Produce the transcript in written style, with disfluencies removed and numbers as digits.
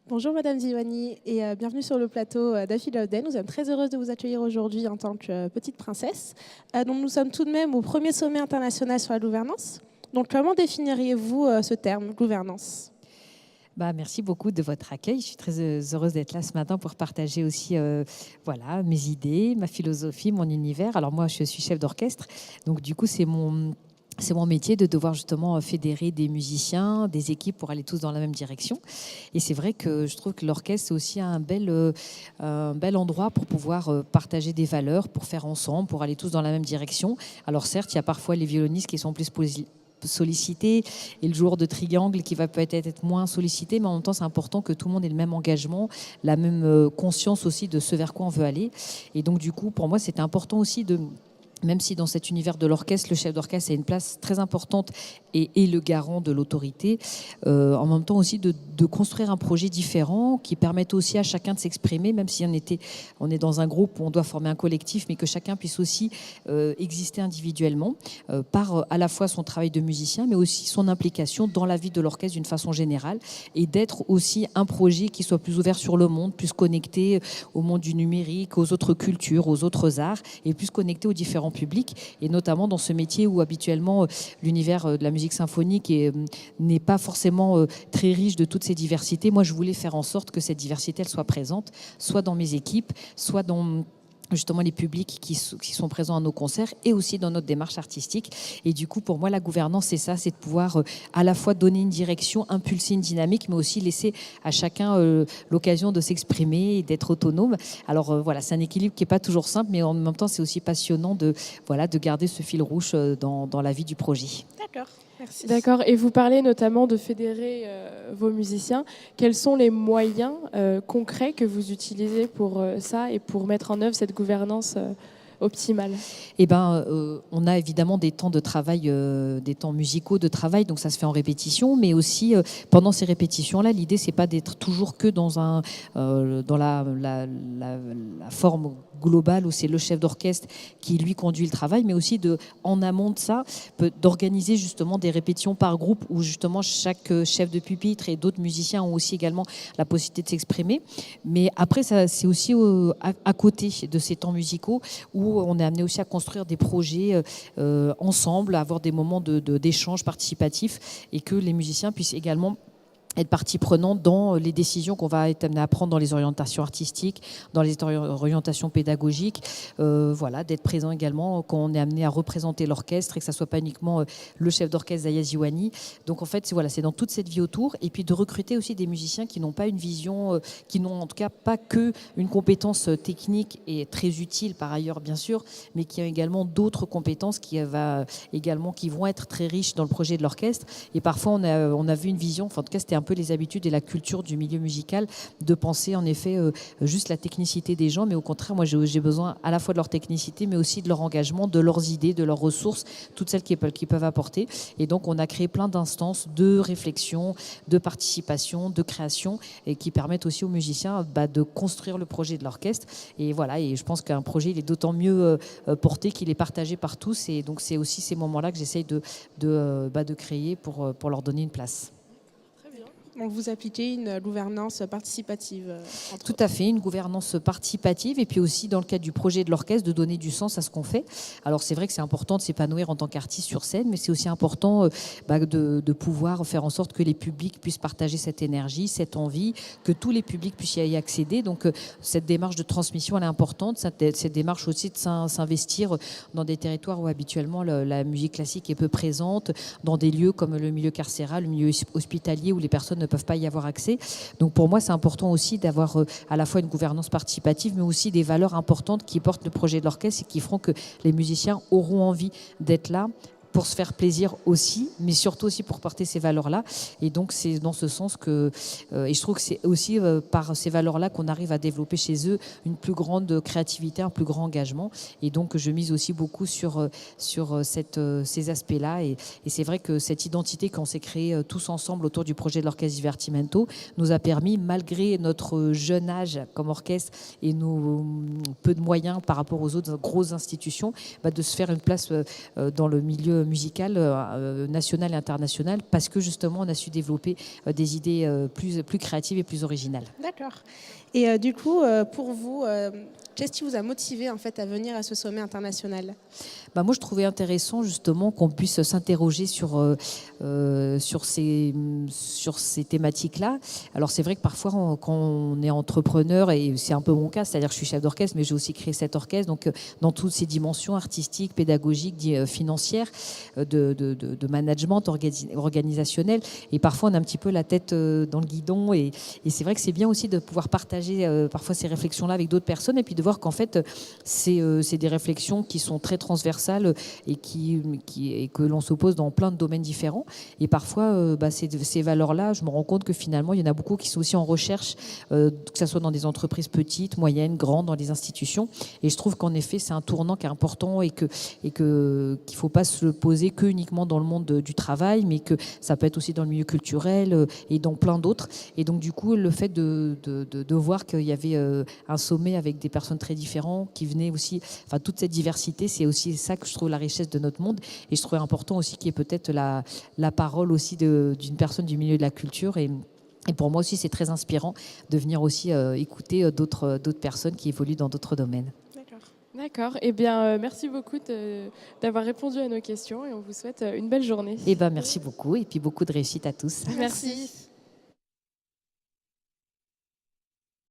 Bonjour Madame Ziwani et bienvenue sur le plateau d'Affila Oden. Nous sommes très heureuses de vous accueillir aujourd'hui en tant que petite princesse. Donc nous sommes tout de même au premier sommet international sur la gouvernance. Donc comment définiriez-vous ce terme, gouvernance ? Merci beaucoup de votre accueil. Je suis très heureuse d'être là ce matin pour partager aussi mes idées, ma philosophie, mon univers. Alors moi, je suis chef d'orchestre, donc du coup, c'est mon métier de devoir justement fédérer des musiciens, des équipes pour aller tous dans la même direction. Et c'est vrai que je trouve que l'orchestre, c'est aussi un bel endroit pour pouvoir partager des valeurs, pour faire ensemble, pour aller tous dans la même direction. Alors certes, il y a parfois les violonistes qui sont plus sollicité et le joueur de triangle qui va peut-être être moins sollicité, mais en même temps c'est important que tout le monde ait le même engagement, la même conscience aussi de ce vers quoi on veut aller. Et donc du coup pour moi c'était important aussi de, même si dans cet univers de l'orchestre, le chef d'orchestre a une place très importante et le garant de l'autorité, en même temps aussi de construire un projet différent qui permette aussi à chacun de s'exprimer, même si on est dans un groupe où on doit former un collectif, mais que chacun puisse aussi exister individuellement par à la fois son travail de musicien, mais aussi son implication dans la vie de l'orchestre d'une façon générale, et d'être aussi un projet qui soit plus ouvert sur le monde, plus connecté au monde du numérique, aux autres cultures, aux autres arts, et plus connecté aux différents public, et notamment dans ce métier où habituellement l'univers de la musique symphonique n'est pas forcément très riche de toutes ces diversités. Moi, je voulais faire en sorte que cette diversité elle soit présente, soit dans mes équipes, soit dans justement les publics qui sont présents à nos concerts, et aussi dans notre démarche artistique. Et du coup, pour moi, la gouvernance, c'est ça, c'est de pouvoir à la fois donner une direction, impulser une dynamique, mais aussi laisser à chacun l'occasion de s'exprimer et d'être autonome. Alors voilà, c'est un équilibre qui n'est pas toujours simple, mais en même temps, c'est aussi passionnant de garder ce fil rouge dans la vie du projet. D'accord. Merci. D'accord. Et vous parlez notamment de fédérer vos musiciens. Quels sont les moyens concrets que vous utilisez pour ça et pour mettre en œuvre cette gouvernance optimale? On a évidemment des temps de travail, des temps musicaux de travail, donc ça se fait en répétition, mais aussi pendant ces répétitions-là, l'idée c'est pas d'être toujours que dans la forme globale où c'est le chef d'orchestre qui lui conduit le travail, mais aussi en amont de ça, d'organiser justement des répétitions par groupe où justement chaque chef de pupitre et d'autres musiciens ont aussi également la possibilité de s'exprimer. Mais après, ça, c'est aussi à côté de ces temps musicaux où on est amené aussi à construire des projets ensemble, à avoir des moments d'échange participatif, et que les musiciens puissent également être partie prenante dans les décisions qu'on va être amené à prendre dans les orientations artistiques, dans les orientations pédagogiques, d'être présent également quand on est amené à représenter l'orchestre et que ça soit pas uniquement le chef d'orchestre Zaya Ziwani. Donc en fait, c'est dans toute cette vie autour, et puis de recruter aussi des musiciens qui n'ont pas une vision, qui n'ont en tout cas pas que une compétence technique et très utile par ailleurs bien sûr, mais qui ont également d'autres compétences qui vont être très riches dans le projet de l'orchestre. Et parfois on a vu une vision, en tout cas c'était un peu les habitudes et la culture du milieu musical, de penser en effet juste la technicité des gens, mais au contraire, moi j'ai besoin à la fois de leur technicité, mais aussi de leur engagement, de leurs idées, de leurs ressources, toutes celles qu'ils peuvent apporter. Et donc on a créé plein d'instances de réflexion, de participation, de création, et qui permettent aussi aux musiciens de construire le projet de l'orchestre. Et voilà, et je pense qu'un projet il est d'autant mieux porté qu'il est partagé par tous, et donc c'est aussi ces moments-là que j'essaye de créer pour leur donner une place. Donc vous appliquez une gouvernance participative. Tout à fait, une gouvernance participative, et puis aussi dans le cadre du projet de l'orchestre, de donner du sens à ce qu'on fait. Alors c'est vrai que c'est important de s'épanouir en tant qu'artiste sur scène, mais c'est aussi important de pouvoir faire en sorte que les publics puissent partager cette énergie, cette envie, que tous les publics puissent y accéder. Donc cette démarche de transmission, elle est importante. Cette démarche aussi de s'investir dans des territoires où habituellement la musique classique est peu présente, dans des lieux comme le milieu carcéral, le milieu hospitalier, où les personnes ne peuvent pas y avoir accès. Donc pour moi, c'est important aussi d'avoir à la fois une gouvernance participative, mais aussi des valeurs importantes qui portent le projet de l'orchestre et qui feront que les musiciens auront envie d'être là pour se faire plaisir aussi, mais surtout aussi pour porter ces valeurs-là. Et donc, c'est dans ce sens que... et je trouve que c'est aussi par ces valeurs-là qu'on arrive à développer chez eux une plus grande créativité, un plus grand engagement. Et donc, je mise aussi beaucoup sur ces aspects-là. Et c'est vrai que cette identité qu'on s'est créée tous ensemble autour du projet de l'Orchestre Divertimento nous a permis, malgré notre jeune âge comme orchestre et nos peu de moyens par rapport aux autres grosses institutions, de se faire une place dans le milieu musicale nationale et internationale parce que justement on a su développer des idées plus créatives et plus originales. D'accord. Et du coup, pour vous, qu'est-ce qui vous a motivé en fait à venir à ce sommet international ? Moi, je trouvais intéressant justement qu'on puisse s'interroger sur ces thématiques-là. Alors c'est vrai que parfois, quand on est entrepreneur, et c'est un peu mon cas, c'est-à-dire que je suis chef d'orchestre, mais j'ai aussi créé cet orchestre, donc dans toutes ces dimensions artistiques, pédagogiques, financières, de management organisationnel. Et parfois, on a un petit peu la tête dans le guidon. Et c'est vrai que c'est bien aussi de pouvoir partager parfois ces réflexions-là avec d'autres personnes et puis de voir qu'en fait, c'est des réflexions qui sont très transversales et que l'on s'oppose dans plein de domaines différents. Et parfois, ces valeurs-là, je me rends compte que finalement, il y en a beaucoup qui sont aussi en recherche, que ce soit dans des entreprises petites, moyennes, grandes, dans les institutions. Et je trouve qu'en effet, c'est un tournant qui est important et qu'il ne faut pas se poser que uniquement dans le monde du travail, mais que ça peut être aussi dans le milieu culturel et dans plein d'autres. Et donc, du coup, le fait de voir qu'il y avait un sommet avec des personnes très différentes qui venaient aussi, enfin, toute cette diversité, c'est aussi ça que je trouve la richesse de notre monde. Et je trouvais important aussi qu'il y ait peut-être la parole aussi d'une personne du milieu de la culture. Et pour moi aussi, c'est très inspirant de venir aussi écouter d'autres personnes qui évoluent dans d'autres domaines. D'accord. Eh bien, merci beaucoup d'avoir répondu à nos questions et on vous souhaite une belle journée. Merci beaucoup et puis beaucoup de réussite à tous. Merci.